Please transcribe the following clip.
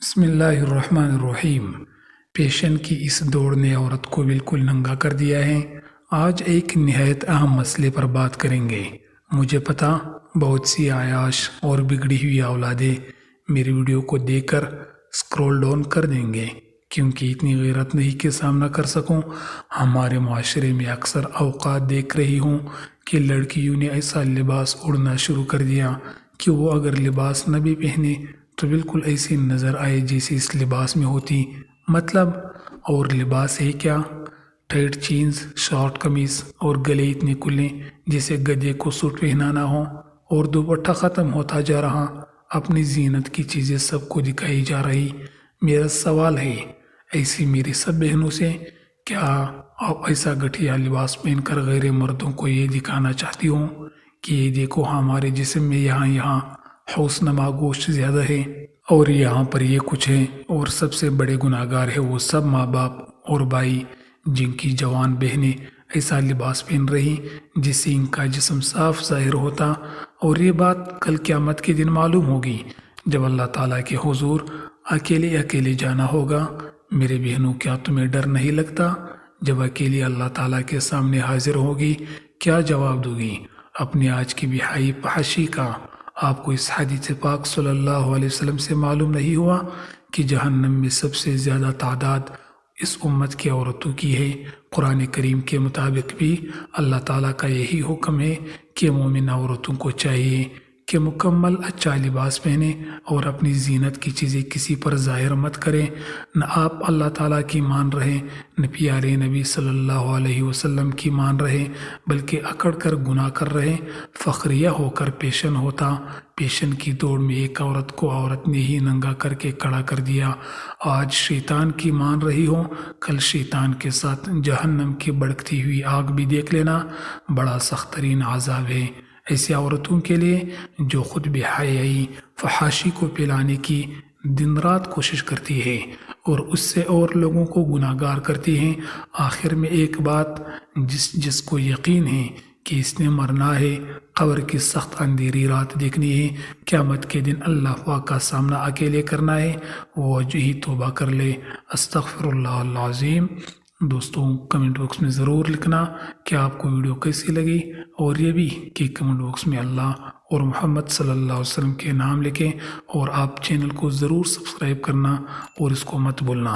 بسم اللہ الرحمن الرحیم۔ پیشن کی اس دوڑ نے عورت کو بالکل ننگا کر دیا ہے۔ آج ایک نہایت اہم مسئلے پر بات کریں گے۔ مجھے پتا بہت سی عیاش اور بگڑی ہوئی اولادیں میری ویڈیو کو دیکھ کر سکرول ڈاؤن کر دیں گے کیونکہ اتنی غیرت نہیں کہ سامنا کر سکوں۔ ہمارے معاشرے میں اکثر اوقات دیکھ رہی ہوں کہ لڑکیوں نے ایسا لباس اڑنا شروع کر دیا کہ وہ اگر لباس نہ بھی پہنے تو بالکل ایسی نظر آئے جیسے اس لباس میں ہوتی۔ مطلب اور لباس ہے کیا، ٹائٹ جینز، شارٹ قمیص اور گلے اتنے کھلے جیسے گدھے کو سوٹ پہنانا ہو، اور دوپٹہ ختم ہوتا جا رہا۔ اپنی زینت کی چیزیں سب کو دکھائی جا رہی۔ میرا سوال ہے ایسی میری سب بہنوں سے، کیا آپ ایسا گھٹیا لباس پہن کر غیر مردوں کو یہ دکھانا چاہتی ہوں کہ یہ دیکھو ہمارے جسم میں یہاں حوص نما گوشت زیادہ ہے اور یہاں پر یہ کچھ ہے؟ اور سب سے بڑے گناہگار ہے وہ سب ماں باپ اور بھائی جن کی جوان بہنیں ایسا لباس پہن رہی جس سے ان کا جسم صاف ظاہر ہوتا، اور یہ بات کل قیامت کے دن معلوم ہوگی جب اللہ تعالیٰ کے حضور اکیلے جانا ہوگا۔ میرے بہنوں، کیا تمہیں ڈر نہیں لگتا؟ جب اکیلی اللہ تعالیٰ کے سامنے حاضر ہوگی کیا جواب دو گی اپنی آج کی بہائی فحاشی کا؟ آپ کو اس حدیث پاک صلی اللہ علیہ وسلم سے معلوم نہیں ہوا کہ جہنم میں سب سے زیادہ تعداد اس امت کی عورتوں کی ہے؟ قرآن کریم کے مطابق بھی اللہ تعالیٰ کا یہی حکم ہے کہ مومن عورتوں کو چاہیے کہ مکمل اچھا لباس پہنے اور اپنی زینت کی چیزیں کسی پر ظاہر مت کریں۔ نہ آپ اللہ تعالیٰ کی مان رہے، نہ پیارے نبی صلی اللہ علیہ وسلم کی مان رہے، بلکہ اکڑ کر گناہ کر رہے۔ فخریہ ہو کر پیشن ہوتا۔ پیشن کی دوڑ میں ایک عورت کو عورت نے ہی ننگا کر کے کھڑا کر دیا۔ آج شیطان کی مان رہی ہو، کل شیطان کے ساتھ جہنم کی بھڑکتی ہوئی آگ بھی دیکھ لینا۔ بڑا سخت ترین عذاب ہے ایسی عورتوں کے لیے جو خود بے حیائی فحاشی کو پھیلانے کی دن رات کوشش کرتی ہے اور اس سے اور لوگوں کو گناہگار کرتی ہیں۔ آخر میں ایک بات جس کو یقین ہے کہ اس نے مرنا ہے، قبر کی سخت اندھیری رات دیکھنی ہے، قیامت کے دن اللہ پاک کا سامنا اکیلے کرنا ہے، وہ ہی توبہ کر لے۔ استغفر اللہ العظیم۔ دوستوں، کمنٹ باکس میں ضرور لکھنا کہ آپ کو ویڈیو کیسی لگی، اور یہ بھی کہ کمنٹ باکس میں اللہ اور محمد صلی اللہ علیہ وسلم کے نام لکھیں، اور آپ چینل کو ضرور سبسکرائب کرنا اور اس کو مت بھولنا۔